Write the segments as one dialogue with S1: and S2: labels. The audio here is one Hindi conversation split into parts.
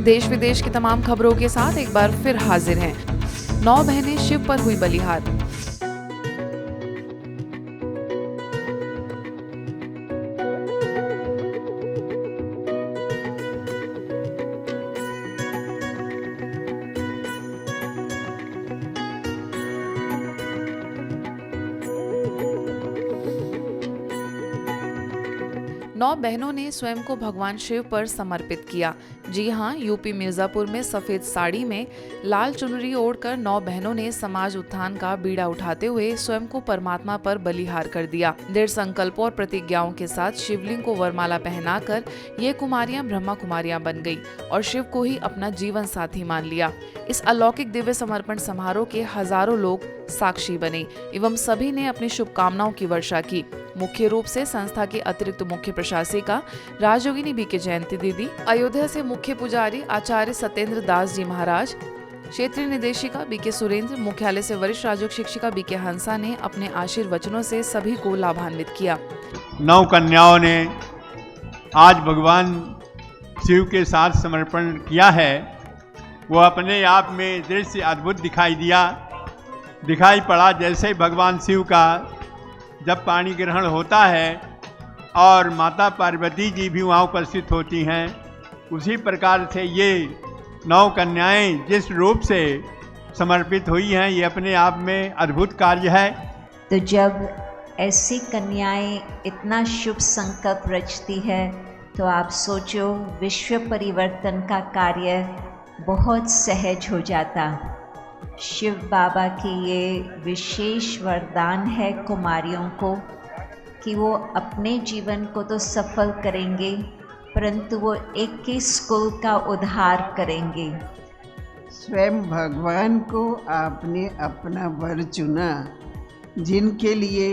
S1: देश विदेश की तमाम खबरों के साथ एक बार फिर हाजिर हैं। 9 बहनें शिव पर हुई बलिहार। नौ बहनों ने स्वयं को भगवान शिव पर समर्पित किया। जी हां, यूपी मिर्जापुर में सफेद साड़ी में लाल चुनरी ओढ़कर 9 बहनों ने समाज उत्थान का बीड़ा उठाते हुए स्वयं को परमात्मा पर बलिहार कर दिया। दृढ़ संकल्पों और प्रतिज्ञाओं के साथ शिवलिंग को वरमाला पहनाकर ये कुमारियां ब्रह्मा कुमारियां बन गई और शिव को ही अपना जीवन साथी मान लिया। इस अलौकिक दिव्य समर्पण समारोह के हजारों लोग साक्षी बने एवं सभी ने अपनी शुभकामनाओं की वर्षा की। मुख्य रूप से संस्था की अतिरिक्त मुख्य प्रशासिका राजयोगिनी बीके जयंती दीदी, अयोध्या से मुख्य पुजारी आचार्य सत्येंद्र दास जी महाराज, क्षेत्रीय निदेशिका बीके सुरेंद्र, मुख्यालय से वरिष्ठ राजयोग शिक्षिका बीके हंसा ने अपने आशीर्वचनों से सभी को लाभान्वित किया।
S2: 9 कन्याओं ने आज भगवान शिव के साथ समर्पण किया है। वो अपने आप में दृश्य अद्भुत दिखाई पड़ा। जैसे ही भगवान शिव का जब पाणी ग्रहण होता है और माता पार्वती जी भी वहाँ उपस्थित होती हैं, उसी प्रकार से ये 9 कन्याएं जिस रूप से समर्पित हुई हैं, ये अपने आप में अद्भुत कार्य है।
S3: तो जब ऐसी कन्याएं इतना शुभ संकल्प रचती है तो आप सोचो विश्व परिवर्तन का कार्य बहुत सहज हो जाता। शिव बाबा की ये विशेष वरदान है कुमारियों को कि वो अपने जीवन को तो सफल करेंगे परंतु वो 21 कुल का उद्धार करेंगे।
S4: स्वयं भगवान को आपने अपना वर चुना, जिनके लिए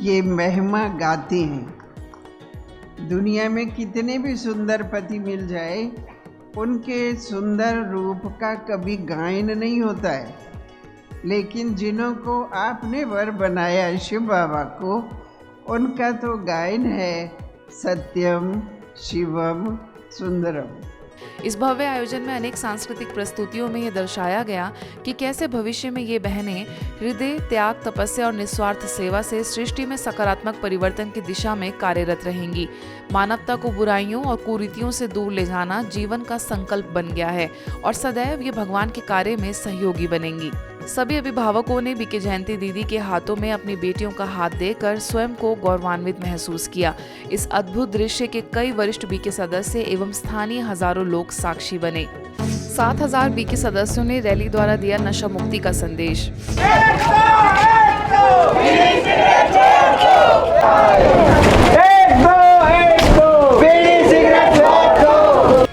S4: ये महिमा गाते हैं। दुनिया में कितने भी सुंदर पति मिल जाए, उनके सुंदर रूप का कभी गायन नहीं होता है, लेकिन जिन्हों को आपने वर बनाया शिव बाबा को, उनका तो गायन है सत्यम शिवम सुंदरम।
S1: इस भव्य आयोजन में अनेक सांस्कृतिक प्रस्तुतियों में ये दर्शाया गया कि कैसे भविष्य में ये बहनें हृदय, त्याग, तपस्या और निस्वार्थ सेवा से सृष्टि में सकारात्मक परिवर्तन की दिशा में कार्यरत रहेंगी। मानवता को बुराइयों और कुरीतियों से दूर ले जाना जीवन का संकल्प बन गया है और सदैव ये भगवान के कार्य में सहयोगी बनेंगी। सभी अभिभावकों ने बीके जयंती दीदी के हाथों में अपनी बेटियों का हाथ देकर स्वयं को गौरवान्वित महसूस किया। इस अद्भुत दृश्य के कई वरिष्ठ बीके सदस्य एवं स्थानीय हजारों लोग साक्षी बने। 7000 बीके सदस्यों ने रैली द्वारा दिया नशा मुक्ति का संदेश।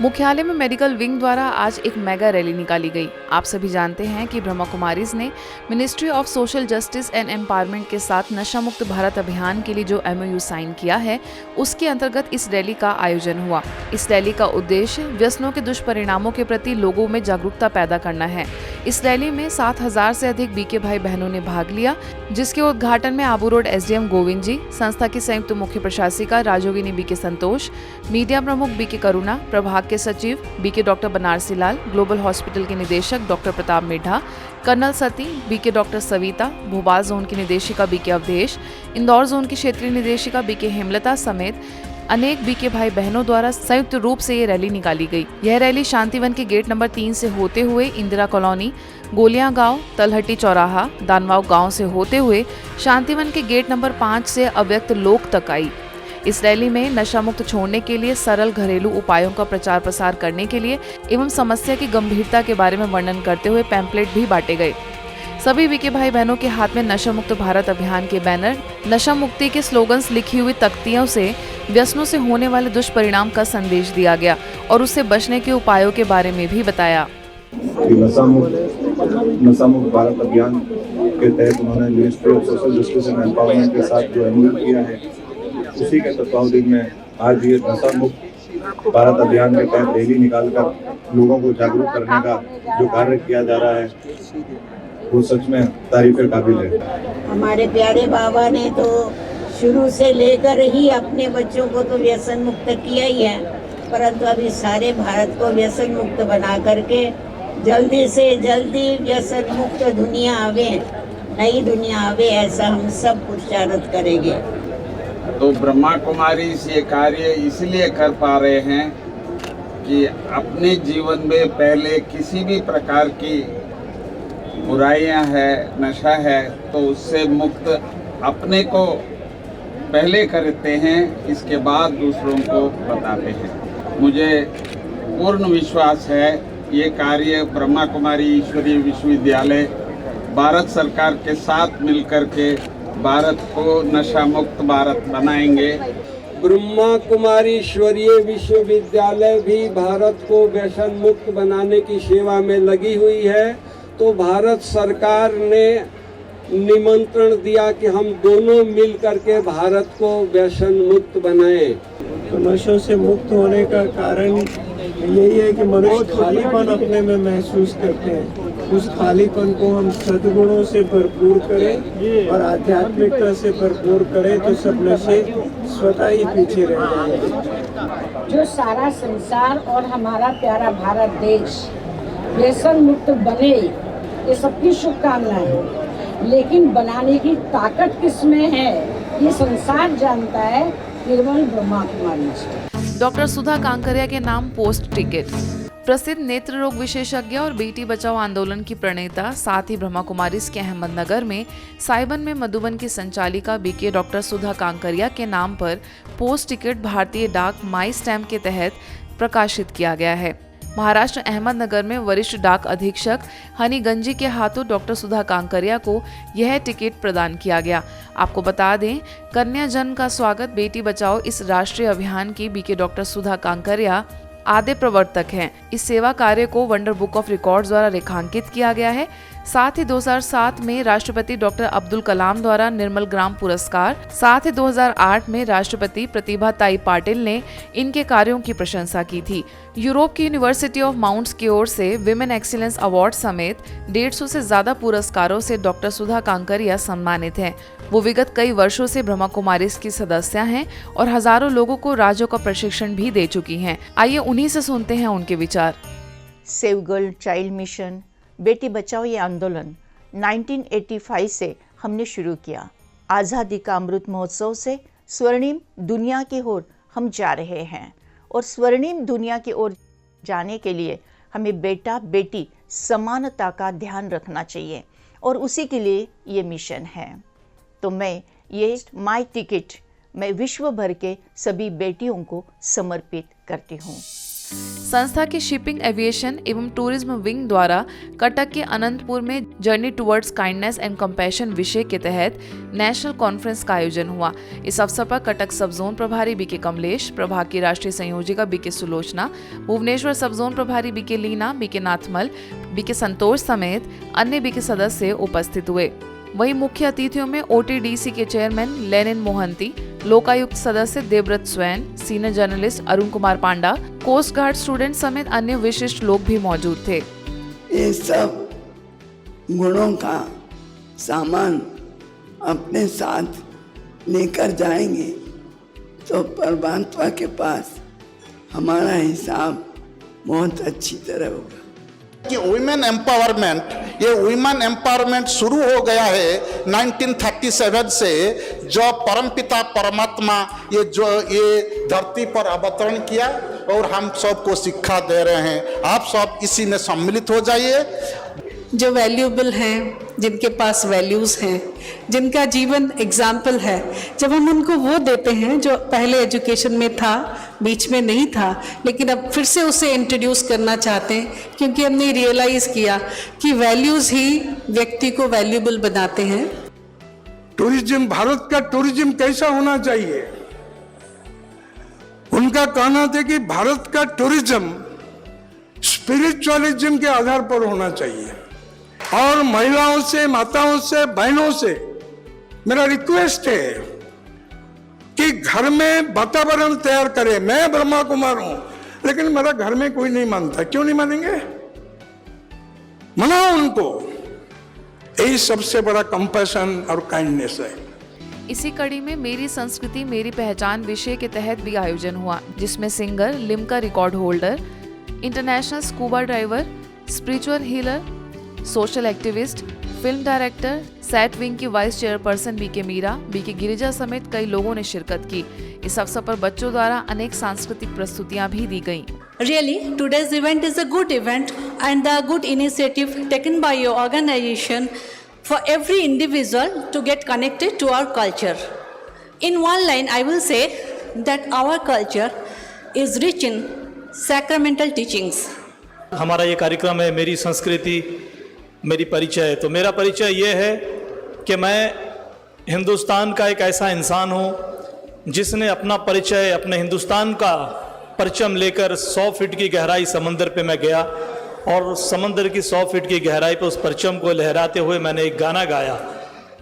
S1: मुख्यालय में मेडिकल विंग द्वारा आज एक मेगा रैली निकाली गई। आप सभी जानते हैं कि ब्रह्मा कुमारीज ने ministry of social justice and empowerment के साथ नशा मुक्त भारत अभियान के लिए जो MOU साइन किया है, उसके अंतर्गत इस रैली का आयोजन हुआ। इस रैली का उद्देश्य व्यसनों के दुष्परिणामों के प्रति लोगों में जागरूकता पैदा करना है। इस रैली में 7000 से अधिक बीके भाई बहनों ने भाग लिया, जिसके उद्घाटन में आबू रोड SDM गोविंद जी, संस्था की संयुक्त मुख्य प्रशासिका राजयोगिनी बीके संतोष, मीडिया प्रमुख बीके करुणा, प्रभाग के सचिव BK doctor Banarasi Lal, global hospital के निदेशक doctor Pratap Midha, colonel Sati, BK doctor Savita, Bhopal zone की निदेशिका बीके अवधेश, इंदौर जोन की क्षेत्रीय निदेशिका बीके हेमलता समेत अनेक बीके भाई बहनों द्वारा संयुक्त रूप से ये रैली निकाली गई। यह रैली शांतिवन के गेट नंबर 3 से होते हुए इंदिरा कॉलोनी, गोलियां गांव, तलहटी चौराहा, दानवाव गांव से होते हुए शांतिवन के गेट नंबर 5 से अव्यक्त लोक तक आई। इस रैली में नशा मुक्त छोड़ने के लिए सरल घरेलू उपायों का प्रचार प्रसार करने के लिए एवं समस्या की गंभीरता के बारे में वर्णन करते हुए पैम्पलेट भी बांटे गए। सभी बीके भाई बहनों के हाथ में नशा मुक्त भारत अभियान के बैनर, नशा मुक्ति के स्लोगन्स लिखी हुई तख्तियों से व्यसनों से होने वाले दुष्परिणाम का संदेश दिया गया और उससे बचने के उपायों के बारे में भी बताया।
S5: नशा मुक्त भारत अभियान के तहत उन्होंने ministry of social justice and empowerment के साथ जो MOU किया है, उसी के तत्वावधान में आज ये नशा मुक्त भारत अभियान के तहत रैली निकालकर लोगों को जागरूक करने का जो कार्य किया जा रहा है, वो सच में तारीफ़ काबिल है।
S6: हमारे प्यारे बाबा ने तो शुरू से लेकर ही अपने बच्चों को तो व्यसन मुक्त किया ही है, परंतु अभी सारे भारत को व्यसन मुक्त बना करके जल्दी से जल्दी व्यसन मुक्त दुनिया आवे, नई दुनिया आवे, ऐसा हम सब पुरुषार्थ करेंगे।
S7: तो ब्रह्मा कुमारी ये कार्य इसलिए कर पा रहे हैं कि अपने जीवन में पहले किसी भी प्रकार की बुराइयां है, नशा है, तो उससे मुक्त अपने को पहले करते हैं, इसके बाद दूसरों को बताते हैं। मुझे पूर्ण विश्वास है ये कार्य ब्रह्मा कुमारी ईश्वरीय विश्वविद्यालय भारत सरकार के साथ मिलकर के भारत को नशा मुक्त भारत बनाएंगे।
S8: ब्रह्मा कुमारी ईश्वरीय विश्वविद्यालय भी भारत को व्यसन मुक्त बनाने की सेवा में लगी हुई है। तो भारत सरकार ने निमंत्रण दिया कि हम दोनों मिल करके भारत को व्यसन मुक्त बनाएं।
S9: तो नशों से मुक्त होने का कारण यही है कि मनुष्य खालीपन अपने में महसूस करते हैं। उस खालीपन को हम सद्गुणों से भरपूर करें और आध्यात्मिकता से भरपूर करें तो सब नशे स्वतः ही पीछे रह जाएंगे।
S10: जो सारा संसार और हमारा प्यारा भारत देश व्यसन मुक्त बने, ये सबकी शुभकामनाएं हैं। लेकिन बनाने की ताकत किसमें है ये संसार जानता है, केवल ब्रह्मा कुमारी से।
S1: डॉक्टर सुधा कांकरिया के नाम पोस्ट टिकट। प्रसिद्ध नेत्र रोग विशेषज्ञ और बेटी बचाओ आंदोलन की प्रणेता, साथ ही ब्रह्मा कुमारीज के अहमदनगर में साइबन में मधुबन की संचालिका बीके डॉक्टर सुधा कांकरिया के नाम पर पोस्ट टिकट भारतीय डाक माई स्टैम्प के तहत प्रकाशित किया गया है। महाराष्ट्र अहमदनगर में वरिष्ठ डाक अधीक्षक हनी गंजी के हाथों डॉक्टर सुधा कांकरिया को यह टिकट प्रदान किया गया। आपको बता दें, कन्या जन्म का स्वागत बेटी बचाओ इस राष्ट्रीय अभियान की बीके डॉक्टर सुधा कांकरिया आद्य प्रवर्तक हैं। इस सेवा कार्य को वंडर बुक ऑफ रिकॉर्ड्स द्वारा रेखांकित किया गया है। साथ ही 2007 में राष्ट्रपति डॉक्टर अब्दुल कलाम द्वारा निर्मल ग्राम पुरस्कार, साथ ही 2008 में राष्ट्रपति प्रतिभा ताई पाटिल ने इनके कार्यों की प्रशंसा की थी। यूरोप की यूनिवर्सिटी ऑफ माउंट्स की ओर से विमेन एक्सीलेंस अवार्ड समेत 150 से ज्यादा पुरस्कारों से डॉक्टर सुधा कांकरिया सम्मानित हैं। वो विगत कई वर्षों से ब्रह्मा कुमारीज की सदस्य हैं और हजारों लोगों को राज्यों का प्रशिक्षण भी दे चुकी हैं। आइए उन्हीं से सुनते हैं उनके विचार।
S11: Save girl child mission, Beti Bachao ये आंदोलन 1985 से हमने शुरू किया। आज़ादी का अमृत महोत्सव से स्वर्णिम दुनिया की ओर हम जा रहे हैं और स्वर्णिम दुनिया की ओर जाने के लिए हमें बेटा बेटी समानता का ध्यान रखना चाहिए और उसी के लिए ये मिशन है। तो मैं ये माई टिकट मैं विश्व भर के सभी बेटियों को समर्पित करती हूँ।
S1: संस्था के शिपिंग एविएशन एवं टूरिज्म विंग द्वारा कटक के अनंतपुर में journey towards kindness and compassion विषय के तहत नेशनल कॉन्फ्रेंस का आयोजन हुआ। इस अवसर पर कटक सब जोन प्रभारी बीके कमलेश, प्रभाग की राष्ट्रीय संयोजिका बीके सुलोचना, भुवनेश्वर सब जोन प्रभारी BK Leena, BK Nathmal, BK संतोष समेत अन्य बीके सदस्य उपस्थित हुए। वहीं मुख्य अतिथियों में ओटीडीसी के चेयरमैन लेनिन मोहंती, लोकायुक्त सदस्य Debabrata Swain, senior journalist Arun Kumar Panda, coast guard student समेत अन्य विशिष्ट लोग भी मौजूद थे।
S12: ये सब गुणों का सामान अपने साथ लेकर जाएंगे तो परमात्मा के पास हमारा हिसाब बहुत अच्छी तरह होगा।
S13: कि वुमेन एम्पावरमेंट, ये वुमेन एम्पावरमेंट शुरू हो गया है 1937 से, जो परमपिता परमात्मा ये धरती पर अवतरण किया और हम सबको शिक्षा दे रहे हैं। आप सब इसी में सम्मिलित हो जाइए।
S14: जो वैल्यूएबल हैं, जिनके पास वैल्यूज़ हैं, जिनका जीवन एग्जाम्पल है, जब हम उनको वो देते हैं जो पहले एजुकेशन में था, बीच में नहीं था, लेकिन अब फिर से उसे इंट्रोड्यूस करना चाहते हैं, क्योंकि हमने रियलाइज़ किया कि वैल्यूज़ ही व्यक्ति को वैल्यूएबल बनाते हैं।
S15: टूरिज्म, भारत का टूरिज्म कैसा होना चाहिए? उनका कहना था कि भारत का टूरिज्म स्पिरिचुअलिज्म के आधार पर होना चाहिए। और महिलाओं से, माताओं से, बहनों से मेरा रिक्वेस्ट है कि घर में वातावरण तैयार करें। मैं ब्रह्मा कुमार हूं, लेकिन मेरा घर में कोई नहीं मानता। क्यों नहीं मानेंगे? मनाओ उनको। यही सबसे बड़ा कंपैशन और काइंडनेस है।
S1: इसी कड़ी में मेरी संस्कृति मेरी पहचान विषय के तहत भी आयोजन हुआ, जिसमें singer, Limca record holder, international scuba driver, spiritual healer, social activist, film director, सैट विंग की vice chairperson BK Meera, BK Girija समेत कई लोगों ने शिरकत की। इस अवसर पर बच्चों द्वारा अनेक सांस्कृतिक प्रस्तुतियां भी दी गईं।
S14: Really, today's event is a good event and a good initiative taken by your organization for every individual to get connected to our culture. In one line, I will say that our culture is rich in sacramental teachings.
S16: हमारा ये कार्यक्रम है मेरी संस्कृति मेरी परिचय। तो मेरा परिचय ये है कि मैं हिंदुस्तान का एक ऐसा इंसान हूँ जिसने अपना परिचय अपने हिंदुस्तान का परचम लेकर 100 फीट की गहराई समंदर पे मैं गया और समंदर की 100 फीट की गहराई पे उस परचम को लहराते हुए मैंने एक गाना गाया,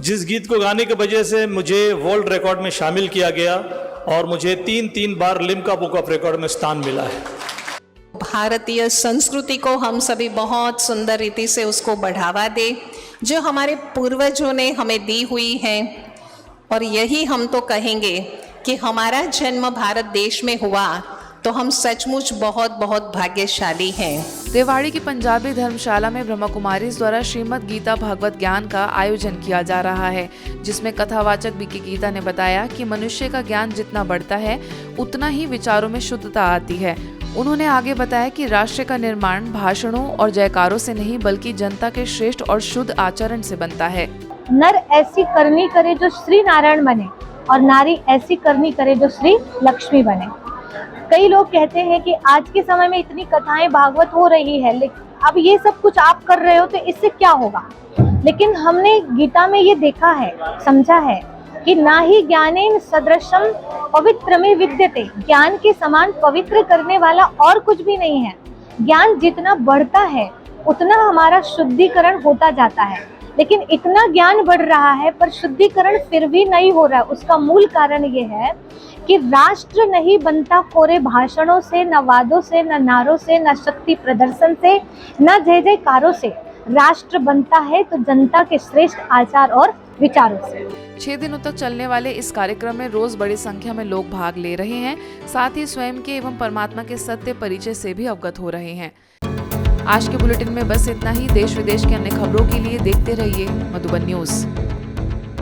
S16: जिस गीत को गाने की वजह से मुझे वर्ल्ड रिकॉर्ड में शामिल किया गया और मुझे 3 बार लिम्का बुक ऑफ रिकॉर्ड में स्थान मिला है।
S14: भारतीय संस्कृति को हम सभी बहुत सुंदर रीति से उसको बढ़ावा दें, जो हमारे पूर्वजों ने हमें दी हुई है। और यही हम तो कहेंगे कि हमारा जन्म भारत देश में हुआ तो हम सचमुच बहुत बहुत भाग्यशाली हैं।
S1: रेवाड़ी की पंजाबी धर्मशाला में ब्रह्मा कुमारीज द्वारा श्रीमद् गीता भागवत ज्ञान का आयोजन किया जा रहा है, जिसमें कथावाचक बीके गीता ने बताया कि मनुष्य का ज्ञान जितना बढ़ता है उतना ही विचारों में शुद्धता आती है। उन्होंने आगे बताया कि राष्ट्र का निर्माण भाषणों और जयकारों से नहीं बल्कि जनता के श्रेष्ठ और शुद्ध आचरण से बनता है।
S17: नर ऐसी करनी करे जो श्री नारायण बने और नारी ऐसी करनी करे जो श्री लक्ष्मी बने। कई लोग कहते हैं कि आज के समय में इतनी कथाएं भागवत हो रही है, लेकिन अब ये सब कुछ आप कर रहे हो तो इससे क्या होगा। लेकिन हमने गीता में ये देखा है, समझा है कि ना ही ज्ञानेन सदृशम पवित्र में विद्यते, ज्ञान के समान पवित्र करने वाला और कुछ भी नहीं है। ज्ञान जितना बढ़ता है उतना हमारा शुद्धिकरण होता जाता है, लेकिन इतना ज्ञान बढ़ रहा है पर शुद्धिकरण फिर भी नहीं हो रहा है। उसका मूल कारण ये है कि राष्ट्र नहीं बनता कोरे भाषणों से, न वादों से, न नारों से, न शक्ति प्रदर्शन से, न जय जयकारों से। राष्ट्र बनता है तो जनता के श्रेष्ठ आचार और विचारों से।
S1: 6 दिनों तक चलने वाले इस कार्यक्रम में रोज बड़ी संख्या में लोग भाग ले रहे हैं, साथ ही स्वयं के एवं परमात्मा के सत्य परिचय से भी अवगत हो रहे हैं। आज के बुलेटिन में बस इतना ही। देश विदेश की अन्य खबरों के लिए देखते रहिए मधुबन न्यूज।